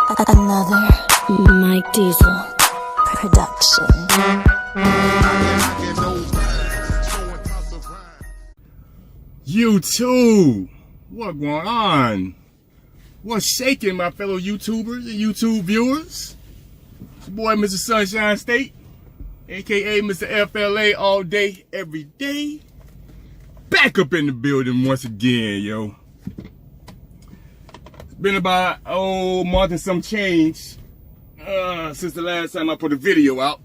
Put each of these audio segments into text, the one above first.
Another Mike Diesel production. YouTube, what going on? What's shaking, my fellow YouTubers and YouTube viewers? It's your boy, Mr. Sunshine State, aka Mr. FLA, all day, every day. Back up in the building once again, yo. It's been about a month and some change since the last time I put a video out,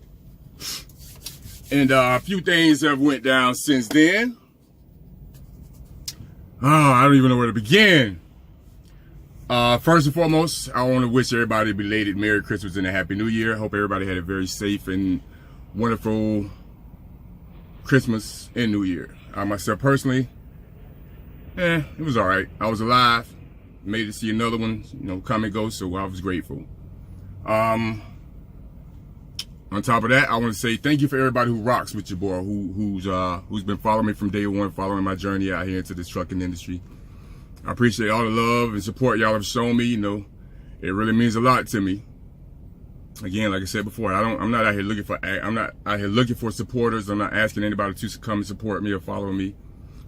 and a few things have went down since then. I don't even know where to begin. First and foremost, I want to wish everybody a belated Merry Christmas and a Happy New Year. I hope everybody had a very safe and wonderful Christmas and New Year. Myself personally, it was all right. I was alive, made it to see another one, come and go, so I was grateful. On top of that, I want to say thank you for everybody who rocks with your boy, who's been following me from day one, following my journey out here into this trucking industry. I appreciate all the love and support y'all have shown me. It really means a lot to me. Again, like I said before, I'm not out here looking for supporters. I'm not asking anybody to come and support me or follow me,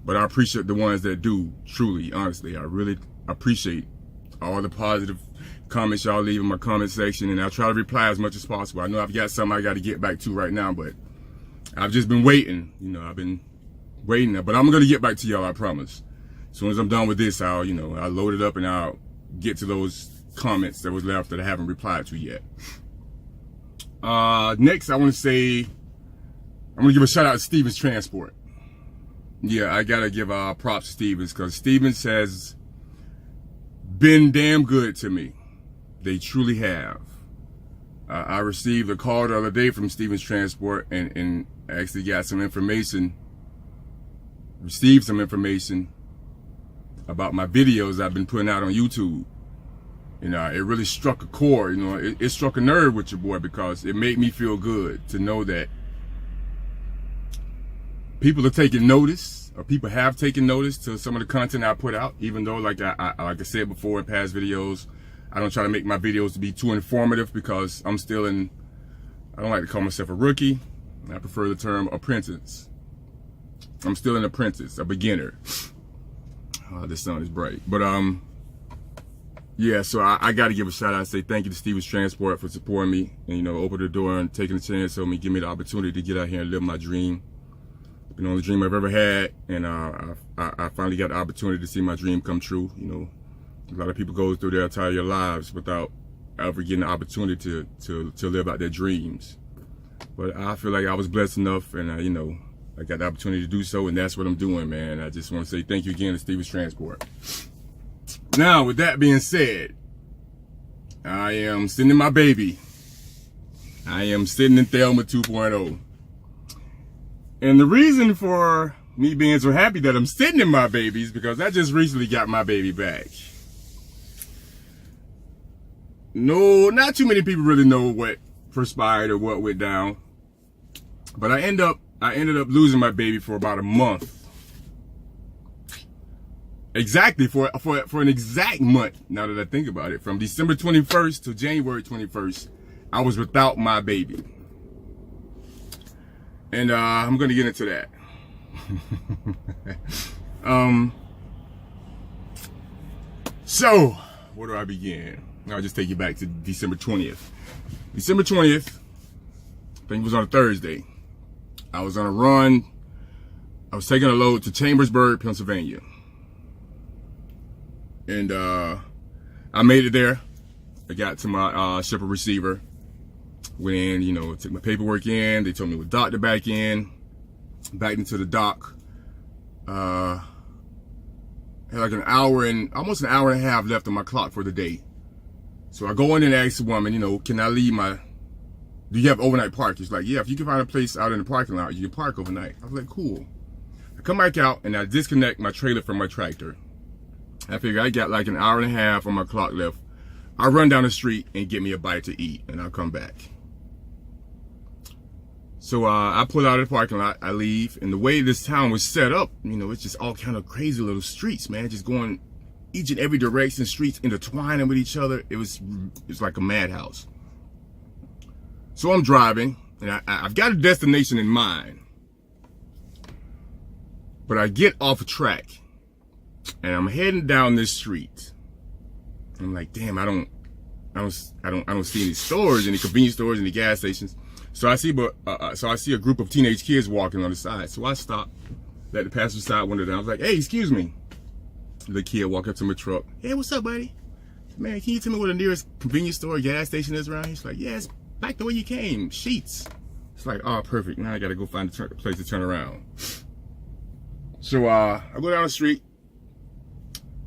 but I appreciate the ones that do. Truly, honestly, I really appreciate all the positive comments y'all leave in my comment section, and I'll try to reply as much as possible. I know I've got something I got to get back to right now, but I've just been waiting. I've been waiting, but I'm gonna get back to y'all, I promise. As soon as I'm done with this, I'll load it up and I'll get to those comments that was left that I haven't replied to yet. Next, I want to give a shout out to Stevens Transport. Yeah, I gotta give props to Stevens, because Stevens has been damn good to me. They truly have. I received a call the other day from Stevens Transport and actually got some information, received some information about my videos I've been putting out on YouTube. It really struck a chord, it struck a nerve with your boy, because it made me feel good to know that people are taking notice, or people have taken notice to some of the content I put out, even though, like I said before in past videos, I don't try to make my videos to be too informative, because I don't like to call myself a rookie. I prefer the term apprentice. I'm still an apprentice, a beginner. The sun is bright. But, yeah, so I got to give a shout out and say thank you to Stevens Transport for supporting me and, open the door and taking a chance on me, give me the opportunity to get out here and live my dream. It's been the only dream I've ever had, and I finally got the opportunity to see my dream come true. A lot of people go through their entire lives without ever getting the opportunity to live out their dreams. But I feel like I was blessed enough, and I got the opportunity to do so, and that's what I'm doing, man. I just want to say thank you again to Stevens Transport. Now, with that being said, I am sitting in my baby. I am sitting in Thelma 2.0. And the reason for me being so happy that I'm sitting in my baby is because I just recently got my baby back. No, not too many people really know what transpired or what went down. But I ended up losing my baby for about a month. Exactly, for an exact month, now that I think about it. From December 21st to January 21st, I was without my baby. And I'm going to get into that. So, where do I begin? I'll just take you back to December 20th. December 20th, I think it was on a Thursday. I was on a run. I was taking a load to Chambersburg, Pennsylvania. And I made it there. I got to my shipper receiver. Went in, took my paperwork in. They told me to dock the back in. Backed into the dock. Had like almost an hour and a half left on my clock for the day. So I go in and ask the woman, can I leave do you have overnight park? She's like, yeah, if you can find a place out in the parking lot, you can park overnight. I was like, cool. I come back out and I disconnect my trailer from my tractor. I figure I got like an hour and a half on my clock left. I run down the street and get me a bite to eat, and I'll come back. So I pull out of the parking lot, I leave, and the way this town was set up, it's just all kind of crazy little streets, man, just going each and every direction, streets intertwining with each other. It's like a madhouse. So I'm driving, and I've got a destination in mind, but I get off track, and I'm heading down this street. I'm like, damn, I don't see any stores, any convenience stores, any gas stations. So I see a group of teenage kids walking on the side. So I stop, let the passenger side window down. I was like, hey, excuse me. The kid walked up to my truck. Hey, what's up, buddy? Man, can you tell me where the nearest convenience store or gas station is around here? He's like, yeah, it's back the way you came, Sheets. It's like, oh, perfect. Now I gotta go find a place to turn around. So I go down the street.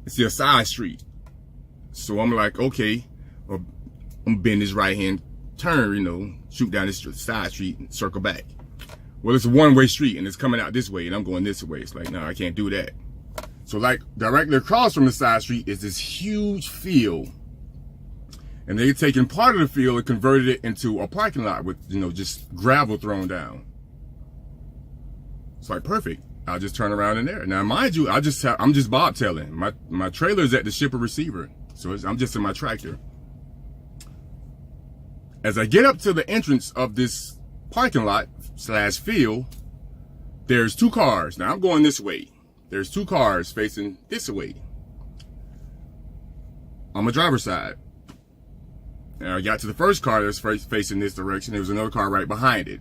It's a side street. So I'm like, okay, I'm gonna bend this right hand turn, shoot down this side street and circle back. Well, it's a one-way street and it's coming out this way and I'm going this way. It's like, no, I can't do that. So like directly across from the side street is this huge field. And they've taken part of the field and converted it into a parking lot with, just gravel thrown down. It's like, perfect. I'll just turn around in there. Now, mind you, I'm just bobtailing. My trailer's at the shipper receiver. So I'm just in my tractor. As I get up to the entrance of this parking lot / field, there's two cars. Now I'm going this way. There's two cars facing this way. On my driver's side. Now I got to the first car that's facing this direction. There was another car right behind it.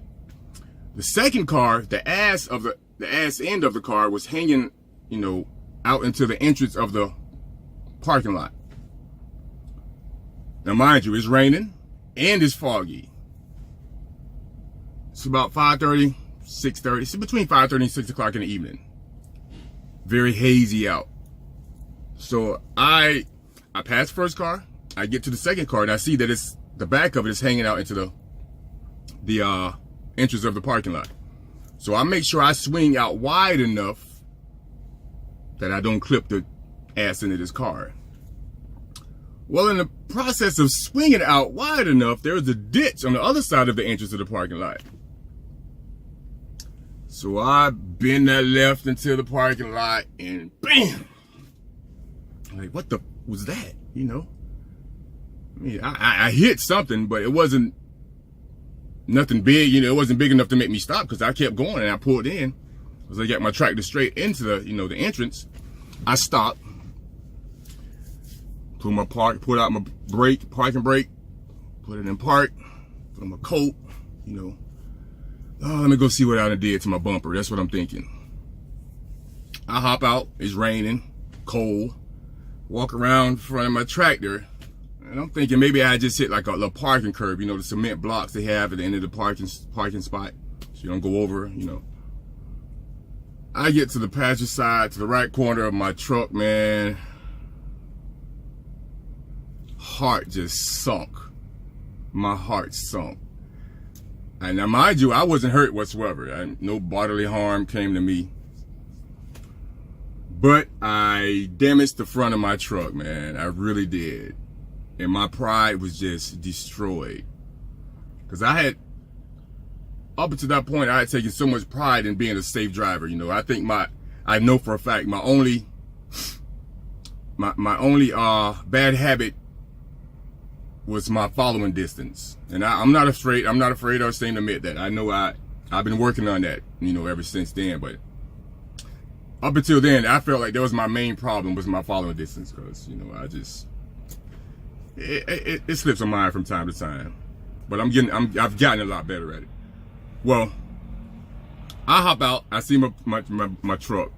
The second car, the ass end of the car was hanging, out into the entrance of the parking lot. Now, mind you, it's raining and it's foggy. It's about 5:30, 6:30. It's between 5:30 and 6 o'clock in the evening. Very hazy out. So I pass the first car. I get to the second car and I see that the back of it is hanging out into the entrance of the parking lot. So I make sure I swing out wide enough that I don't clip the ass into this car. Well, in the process of swinging out wide enough, there's a ditch on the other side of the entrance of the parking lot. So I bend that left into the parking lot and bam! Like, what the was that? I mean, I hit something, but it wasn't nothing big. It wasn't big enough to make me stop because I kept going and I pulled in. As I got my tractor straight into the entrance, I stopped. Put out my parking brake, put it in park, put on my coat, Oh, let me go see what I done did to my bumper. That's what I'm thinking. I hop out, it's raining, cold, walk around in front of my tractor, and I'm thinking maybe I just hit like a little parking curb, the cement blocks they have at the end of the parking spot, so you don't go over, I get to the passenger side, to the right corner of my truck, man. Heart just sunk. My heart sunk. And now, mind you, I wasn't hurt whatsoever. No bodily harm came to me. But I damaged the front of my truck, man. I really did. And my pride was just destroyed. Because up until that point, I had taken so much pride in being a safe driver. I think I know for a fact my only bad habit was my following distance. And I'm not afraid or ashamed to admit that. I know I've been working on that, ever since then. But up until then, I felt like that was my main problem, was my following distance. Because, it slips my mind from time to time. But I've gotten a lot better at it. Well, I hop out, I see my truck.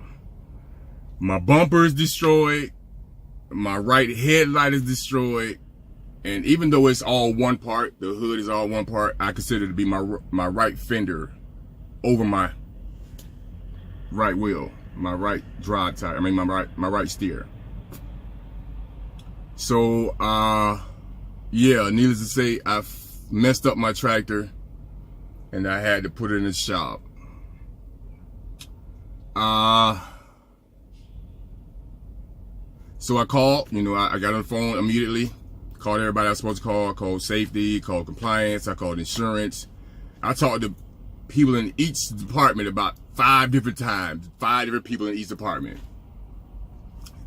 My bumper is destroyed. My right headlight is destroyed. And even though it's all one part, the hood is all one part, I consider it to be my right fender over my right wheel, my right drive tire. My right steer. So, yeah, needless to say, I messed up my tractor and I had to put it in the shop. So I called, I got on the phone immediately. Called everybody I was supposed to call. Called safety, called compliance, I called insurance. I talked to people in each department about 5 different times. 5 different people in each department.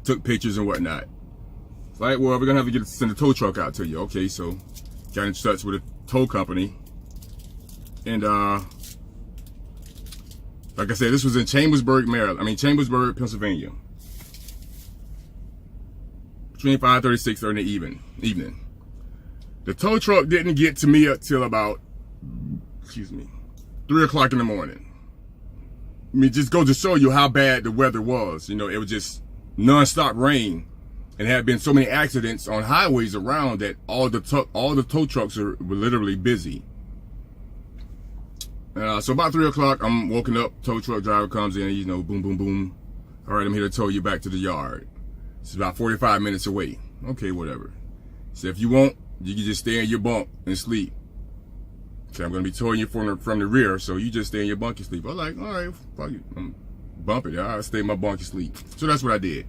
Took pictures and whatnot. Like, well, we're gonna have to send a tow truck out to you. Okay, so got in touch with a tow company, and like I said, this was in Chambersburg, Pennsylvania, between 5:30 and 6:30 in the evening. The tow truck didn't get to me until about, 3 o'clock in the morning. I mean, just go to show you how bad the weather was. You know, it was just non-stop rain, and had been so many accidents on highways around that all the tow trucks were literally busy. So about 3 o'clock, I'm woken up. Tow truck driver comes in. You know, boom, boom, boom. All right, I'm here to tow you back to the yard. It's about 45 minutes away. Okay, whatever. So if you want, you can just stay in your bunk and sleep. So I'm gonna be towing you from the rear, so you just stay in your bunk and sleep. I'm like, all right, fuck it, bump it. I'll stay in my bunk and sleep. So that's what I did.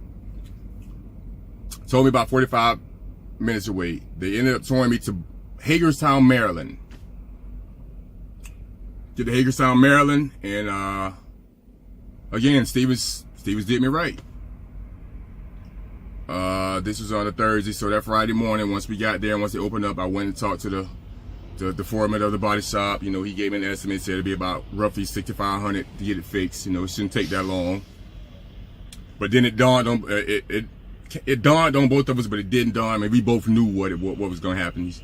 Told me about 45 minutes away. They ended up towing me to Hagerstown, Maryland. Get to Hagerstown, Maryland, and again, Stevens did me right. This was on a Thursday, so that Friday morning, once we got there, once they opened up, I went and talked to the foreman of the body shop. You know, he gave me an estimate, said it'd be about roughly $6,500 to get it fixed. You know, it shouldn't take that long. But then it dawned on it dawned on both of us, but it didn't dawn. I mean, we both knew what was going to happen.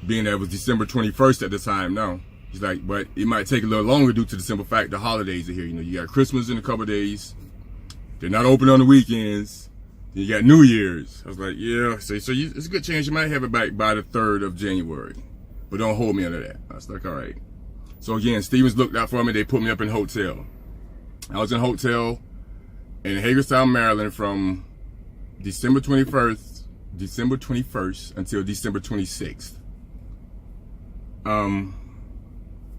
Being that it was December 21st at the time. No, he's like, but it might take a little longer due to the simple fact the holidays are here. You know, you got Christmas in a couple of days. They're not open on the weekends. You got New Year's. I was like, yeah. So it's a good chance you might have it back by the 3rd of January. But don't hold me under that. I was like, all right. So again, Stevens looked out for me. They put me up in a hotel. I was in a hotel in Hagerstown, Maryland from December 21st until December 26th.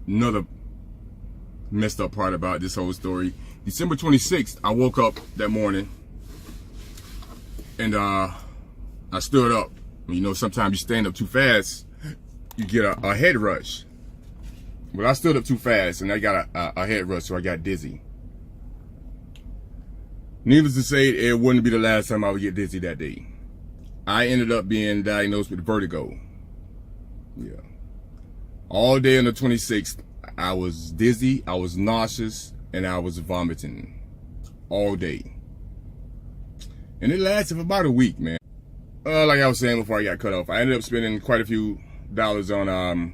Another messed up part about this whole story. December 26th, I woke up that morning. And I stood up. You know, sometimes you stand up too fast, you get a head rush. But I stood up too fast, and I got a head rush, so I got dizzy. Needless to say, it wouldn't be the last time I would get dizzy that day. I ended up being diagnosed with vertigo. Yeah. All day on the 26th, I was dizzy, I was nauseous, and I was vomiting. All day. And it lasted for about a week, man. Like I was saying before I got cut off, I ended up spending quite a few dollars on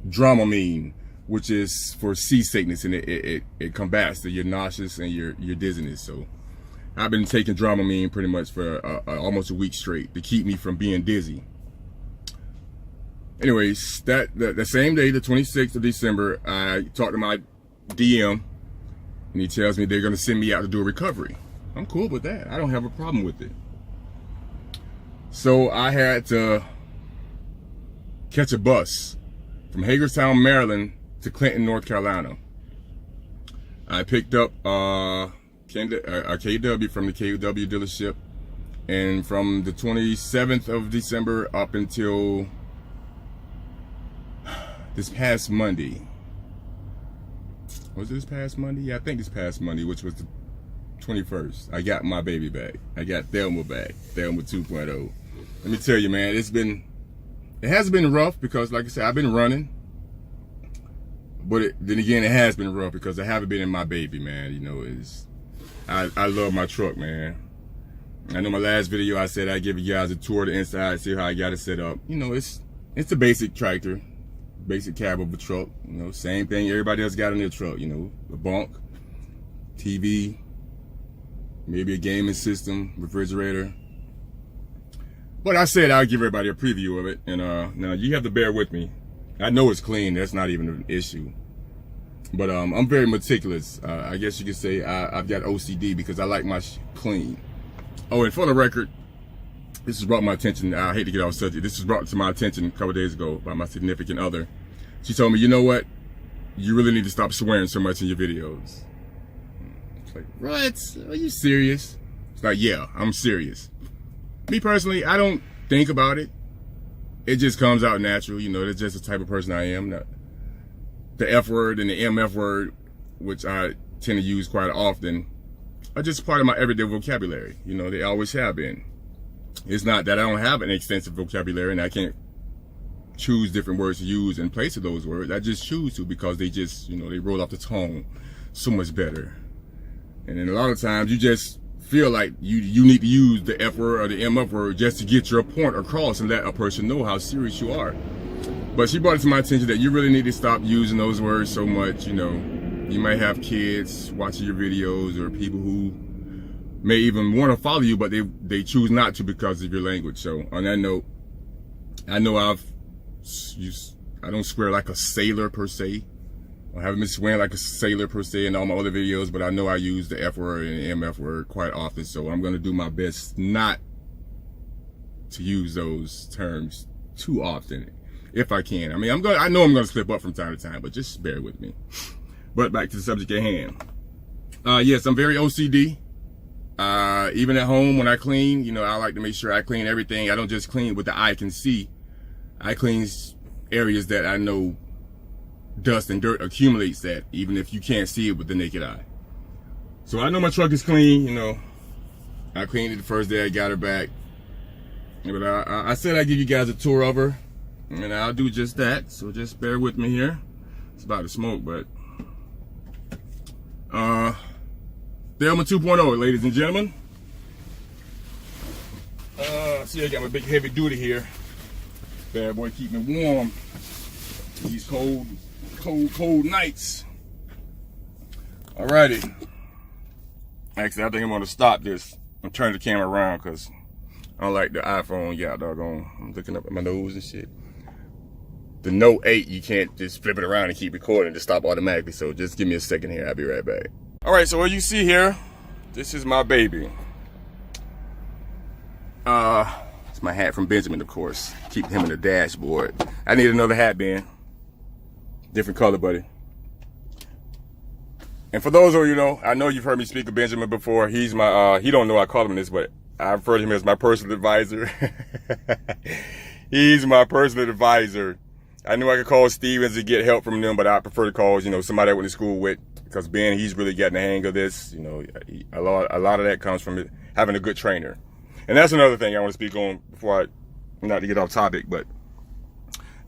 Dramamine, which is for seasickness, and it combats your nauseous and your dizziness. So I've been taking Dramamine pretty much for almost a week straight to keep me from being dizzy. Anyways, the same day, the 26th of December, I talked to my DM. And he tells me they're going to send me out to do a recovery. I'm cool with that. I don't have a problem with it. So I had to catch a bus from Hagerstown, Maryland to Clinton, North Carolina. I picked up a KW from the KW dealership. And from the 27th of December up until this past Monday. Was it this past Monday? Yeah, I think this past Monday, which was the 21st. I got my baby back. I got Thelma back. Thelma 2.0. Let me tell you, man, it has been rough because, like I said, I've been running. But then again, it has been rough because I haven't been in my baby, man. You know, I love my truck, man. I know my last video I said I'd give you guys a tour of the inside, see how I got it set up. You know, it's a basic tractor. Basic cab of a truck, you know, same thing everybody else got in their truck, you know, a bunk, TV, maybe a gaming system, refrigerator. But I said I'll give everybody a preview of it, and now you have to bear with me. I know it's clean, that's not even an issue. But I'm very meticulous. I guess you could say I've got OCD because I like my clean. Oh, and for the record, this was brought to my attention. I hate to get off subject. This was brought to my attention a couple days ago by my significant other. She told me, you know what? You really need to stop swearing so much in your videos. It's like, what? Are you serious? It's like, yeah, I'm serious. Me personally, I don't think about it. It just comes out natural. You know, that's just the type of person I am. The F word and the MF word, which I tend to use quite often, are just part of my everyday vocabulary. You know, they always have been. It's not that I don't have an extensive vocabulary and I can't choose different words to use in place of those words. I just choose to because they just, you know, they roll off the tongue so much better. And then a lot of times you just feel like you need to use the F word or the MF word just to get your point across and let a person know how serious you are. But she brought it to my attention that you really need to stop using those words so much. You know, you might have kids watching your videos or people who may even want to follow you, but they choose not to because of your language. So on that note, I know I don't swear like a sailor per se. I haven't been swearing like a sailor per se in all my other videos, but I know I use the F word and the MF word quite often. So I'm going to do my best not to use those terms too often, if I can. I mean, I know I'm going to slip up from time to time, but just bear with me. But back to the subject at hand. Yes, I'm very OCD. Even at home when I clean, you know, I like to make sure I clean everything. I don't just clean what the eye can see. I clean areas that I know dust and dirt accumulates at, even if you can't see it with the naked eye. So I know my truck is clean, you know. I cleaned it the first day I got her back. But I said I'd give you guys a tour of her, and I'll do just that. So just bear with me here. It's about to smoke, but Thelma 2.0, ladies and gentlemen. See, I got my big heavy duty here. Bad boy, keep me warm these cold nights. Alrighty. Actually, I think I'm gonna stop this and turn the camera around because I don't like the iPhone. Yeah, doggone. I'm looking up at my nose and shit. The Note 8, you can't just flip it around and keep recording to stop automatically. So just give me a second here. I'll be right back. All right, so what you see here, this is my baby. It's my hat from Benjamin, of course. Keep him in the dashboard. I need another hat, Ben. Different color, buddy. And for those of you know, I know you've heard me speak of Benjamin before. He's my, he don't know I call him this, but I refer to him as my personal advisor. He's my personal advisor. I knew I could call Stevens to get help from them, but I prefer to call, you know, somebody I went to school with, because Ben, he's really gotten the hang of this. You know, a lot of that comes from having a good trainer. And that's another thing I want to speak on before not to get off topic, but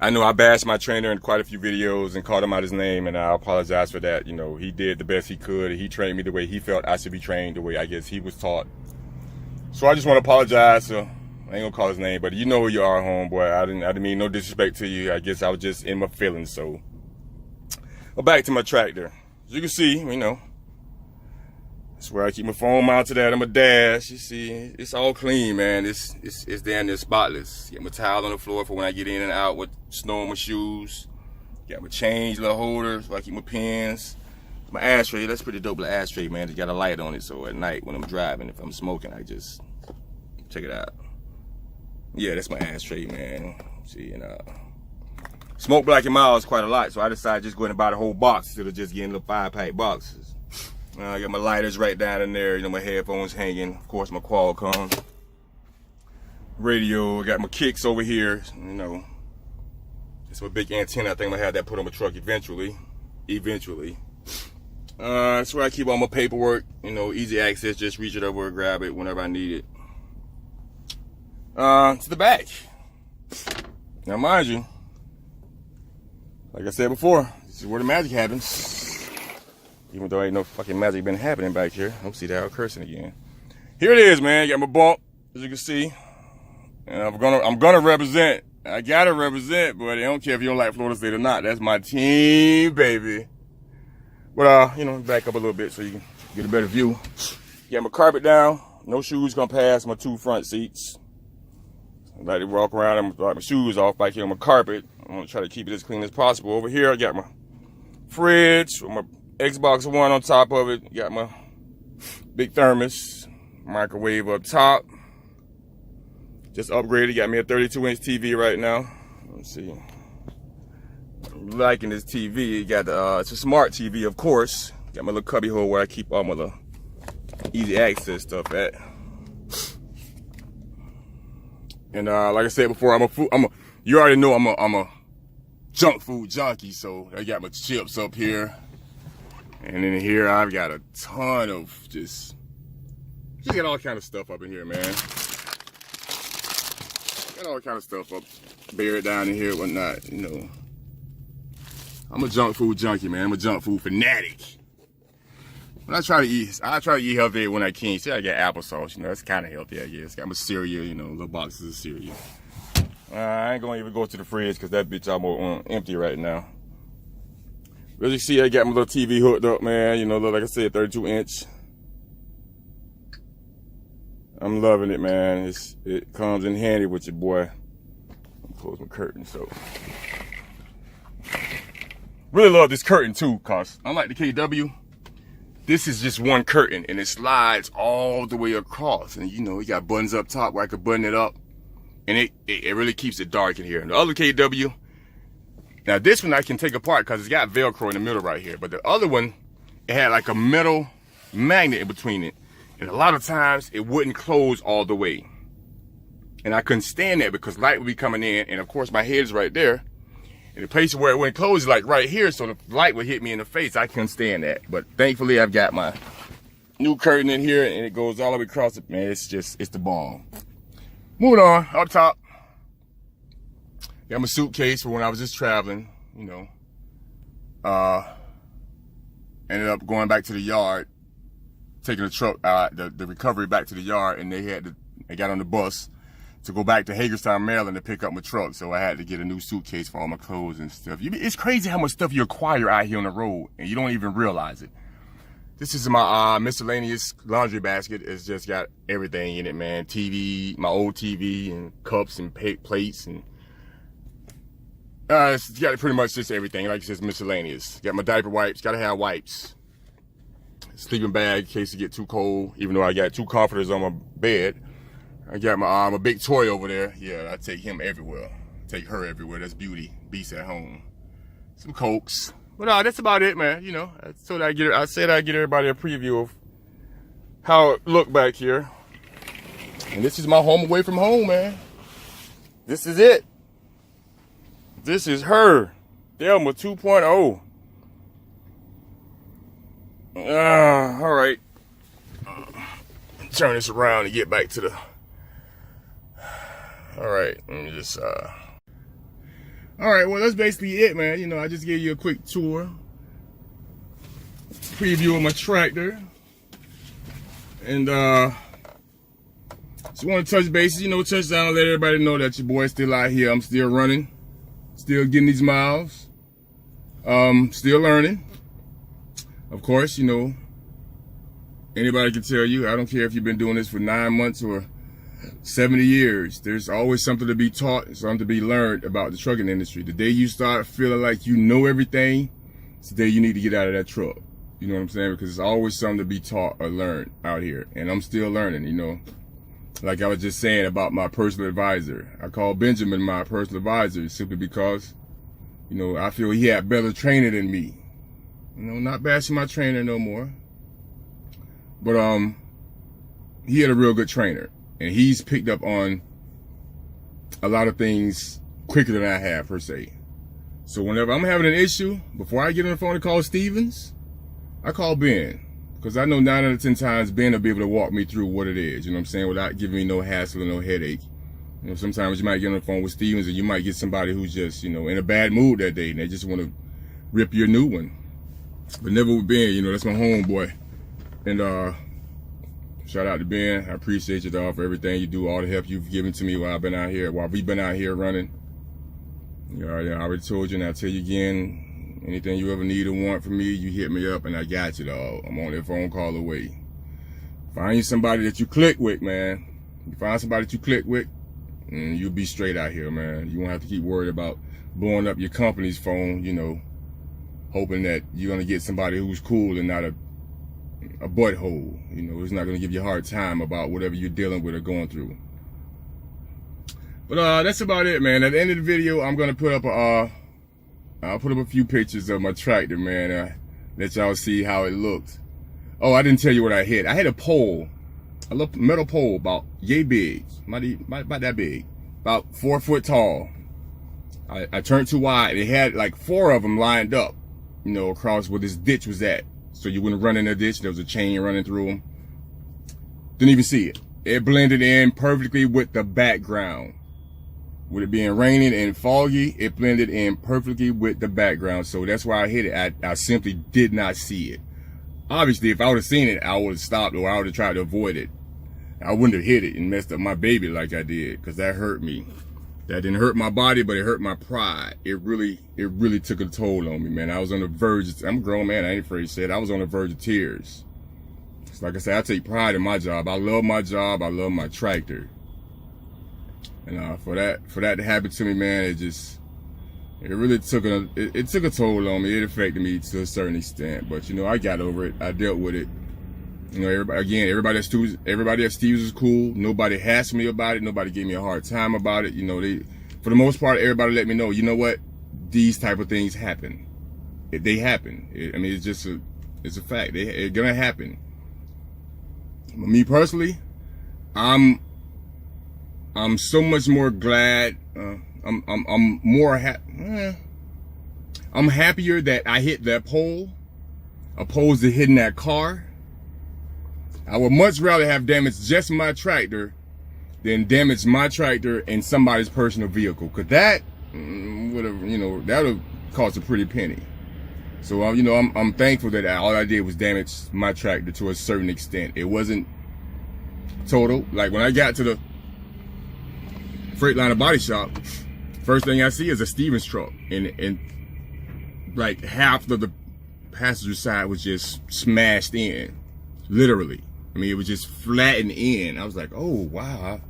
I know I bashed my trainer in quite a few videos and called him out his name, and I apologize for that. You know, he did the best he could. He trained me the way he felt I should be trained, the way I guess he was taught. So I just want to apologize. So I ain't gonna call his name, but you know who you are, homeboy. I didn't mean no disrespect to you. I guess I was just in my feelings. So, well, back to my tractor. As you can see, you know, that's where I keep my phone mounted at on my dash. You see, it's all clean, man. It's damn near spotless. Got my towel on the floor for when I get in and out with snow on my shoes. Got my change little holder so I keep my pens. My ashtray, that's pretty dope, little ashtray, man. It's got a light on it, so at night when I'm driving, if I'm smoking, I just check it out. Yeah, that's my ashtray, man. See, and smoke Black and Miles quite a lot, so I decided just go ahead and buy the whole box instead of just getting little 5-pack boxes. I got my lighters right down in there, you know, my headphones hanging. Of course, my Qualcomm radio. I got my kicks over here, you know. It's my big antenna. I think I'm gonna have that put on my truck eventually. That's where I keep all my paperwork, you know, easy access. Just reach it over and grab it whenever I need it. To the back. Now, mind you, like I said before, this is where the magic happens. Even though ain't no fucking magic been happening back here. Don't see that out cursing again. Here it is, man. Got my bump, as you can see. And I'm gonna represent. I gotta represent, but I don't care if you don't like Florida State or not. That's my team, baby. But you know, back up a little bit so you can get a better view. Got my carpet down. No shoes gonna pass my 2 front seats. I like to walk around and like my shoes off back here on my carpet. I'm gonna try to keep it as clean as possible. Over here, I got my fridge with my Xbox One on top of it. Got my big thermos, microwave up top. Just upgraded. Got me a 32-inch TV right now. Let's see. I'm liking this TV. Got the it's a smart TV, of course. Got my little cubby hole where I keep all my little easy access stuff at. And like I said before, you already know I'm a junk food junkie. So I got my chips up here. And in here, I've got a ton of just She got all kind of stuff up in here, man. Got all kind of stuff up, buried down in here, whatnot, you know. I'm a junk food junkie, man. I'm a junk food fanatic. When I try to eat healthy when I can. See, I get applesauce, you know, that's kind of healthy, I guess. Got my cereal, you know, little boxes of cereal. I ain't gonna even go to the fridge because that bitch almost empty right now. As you see, I got my little TV hooked up, man. You know, like I said, 32-inch. I'm loving it, man. It comes in handy with your boy. I'll close my curtain, so. Really love this curtain too, cause unlike the KW, this is just one curtain and it slides all the way across. And you know, you got buttons up top where I could button it up, and it really keeps it dark in here. And the other KW, now this one I can take apart because it's got Velcro in the middle right here. But the other one, it had like a metal magnet in between it. And a lot of times it wouldn't close all the way. And I couldn't stand that because light would be coming in. And of course my head is right there. And the place where it wouldn't close is like right here. So the light would hit me in the face. I couldn't stand that. But thankfully I've got my new curtain in here and it goes all the way across it. Man, it's the bomb. Moving on, up top. Got my suitcase for when I was just traveling, you know. Ended up going back to the yard, taking the truck, the recovery back to the yard, and they got on the bus to go back to Hagerstown, Maryland to pick up my truck. So I had to get a new suitcase for all my clothes and stuff. It's crazy how much stuff you acquire out here on the road and you don't even realize it. This is my miscellaneous laundry basket. It's just got everything in it, man. TV, my old TV, and cups and plates, and it's got pretty much just everything. Like it says, miscellaneous. Got my diaper wipes. Gotta have wipes. Sleeping bag in case it get too cold. Even though I got 2 comforters on my bed, I got my big toy over there. Yeah, I take him everywhere. Take her everywhere. That's Beauty. Beast at home. Some Cokes. But that's about it, man. You know, I said I'd get everybody a preview of how it looked back here. And this is my home away from home, man. This is it. This is her. Thelma 2.0. All right. Turn this around and get back to the. All right. Let me just. All right. Well, that's basically it, man. You know, I just gave you a quick tour, preview of my tractor, and just want to touch bases. You know, touch down and let everybody know that your boy's still out here. I'm still running, still getting these miles, still learning. Of course, you know, anybody can tell you, I don't care if you've been doing this for 9 months or 70 years, there's always something to be taught, something to be learned about the trucking industry. The day you start feeling like you know everything, it's the day you need to get out of that truck. You know what I'm saying? Because there's always something to be taught or learned out here. And I'm still learning, you know. Like I was just saying about my personal advisor. I call Benjamin my personal advisor simply because, you know, I feel he had better training than me. You know, not bashing my trainer no more. But he had a real good trainer. And he's picked up on a lot of things quicker than I have, per se. So whenever I'm having an issue, before I get on the phone to call Stevens, I call Ben. Because I know 9 out of 10 times Ben will be able to walk me through what it is, you know what I'm saying, without giving me no hassle or no headache. You know, sometimes you might get on the phone with Stevens and you might get somebody who's just, you know, in a bad mood that day and they just want to rip your new one. But never with Ben, you know, that's my homeboy. And shout out to Ben. I appreciate you, dog, for everything you do, all the help you've given to me while we've been out here running. You know, I already told you and I'll tell you again, anything you ever need or want from me, you hit me up and I got you, dog. I'm only a phone call away. Find you somebody that you click with, man. You find somebody that you click with, and you'll be straight out here, man. You won't have to keep worried about blowing up your company's phone, you know, hoping that you're going to get somebody who's cool and not a butthole. You know, who's not going to give you a hard time about whatever you're dealing with or going through. But that's about it, man. At the end of the video, I'm going to put up I'll put up a few pictures of my tractor, man. Let y'all see how it looked. Oh, I didn't tell you what I hit. I had a pole, a little metal pole about yay big, about that big, about 4 foot tall. I turned too wide. It had like 4 of them lined up, you know, across where this ditch was at. So you wouldn't run in the ditch. There was a chain running through them. Didn't even see it. It blended in perfectly with the background. With it being raining and foggy, it blended in perfectly with the background. So that's why I hit it. I simply did not see it. Obviously, if I would have seen it, I would have stopped, or I would have tried to avoid it. I wouldn't have hit it and messed up my baby like I did, because that hurt me. That didn't hurt my body, but it hurt my pride. It really took a toll on me, man. I was on the verge. I'm a grown man. I ain't afraid to say it. I was on the verge of tears. It's like I said, I take pride in my job. I love my job. I love my tractor. And for that to happen to me, man, it really took a toll on me. It affected me to a certain extent, but you know, I got over it. I dealt with it. You know, everybody at Steve's was cool. Nobody asked me about it. Nobody gave me a hard time about it. You know, for the most part, everybody let me know, you know what, these type of things happen. They happen. I mean, it's a fact. It's gonna happen. But me personally, I'm so much more glad. I'm more I'm happier that I hit that pole opposed to hitting that car. I would much rather have damaged just my tractor than damage my tractor and somebody's personal vehicle. Cause that would have, you know, that would have cost a pretty penny. So, you know, I'm thankful that all I did was damage my tractor to a certain extent. It wasn't total. Like when I got to the Freightliner body shop, first thing I see is a Stevens truck, and like half of the passenger side was just smashed in, literally. I mean, it was just flattened in. I was like, oh wow,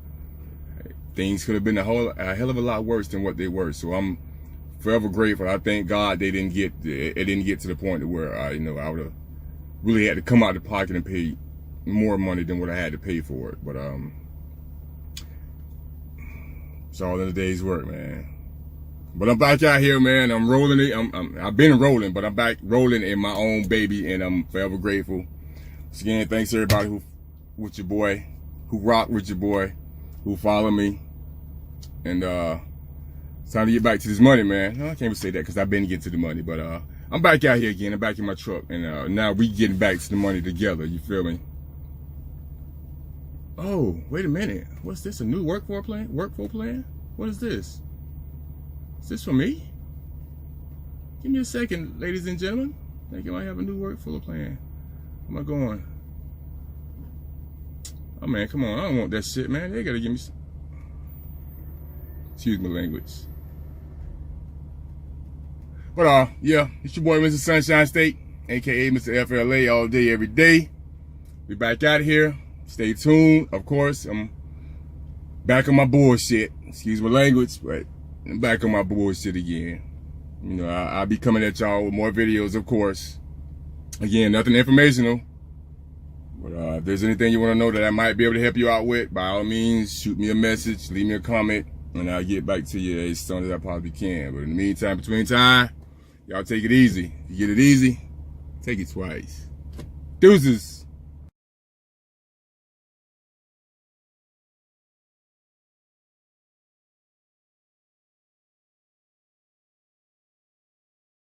things could have been a hell of a lot worse than what they were. So I'm forever grateful. I thank God it didn't get to the point where you know, I would have really had to come out of the pocket and pay more money than what I had to pay for it. But it's all in a day's work, man. But I'm back out here, man. I'm rolling it. I've been rolling, but I'm back rolling in my own baby, and I'm forever grateful. So again, thanks to everybody who with your boy, who rock with your boy, who follow me. And it's time to get back to this money, man. No, I can't even say that because I've been getting to the money, but I'm back out here again. I'm back in my truck, and now we getting back to the money together. You feel me? Oh, wait a minute. What's this? A new workflow plan? What is this? Is this for me? Give me a second, ladies and gentlemen. I think I might have a new workflow plan. Where am I going? Oh man, come on. I don't want that shit, man. They gotta give me some. Excuse my language. But yeah, it's your boy Mr. Sunshine State, aka Mr. FLA, all day, every day. We back out here. Stay tuned. Of course, I'm back on my bullshit. Excuse my language, but I'm back on my bullshit again. You know, I'll be coming at y'all with more videos, of course. Again, nothing informational. But if there's anything you want to know that I might be able to help you out with, by all means, shoot me a message, leave me a comment, and I'll get back to you as soon as I possibly can. But in the meantime, between time, y'all take it easy. If you get it easy, take it twice. Deuces.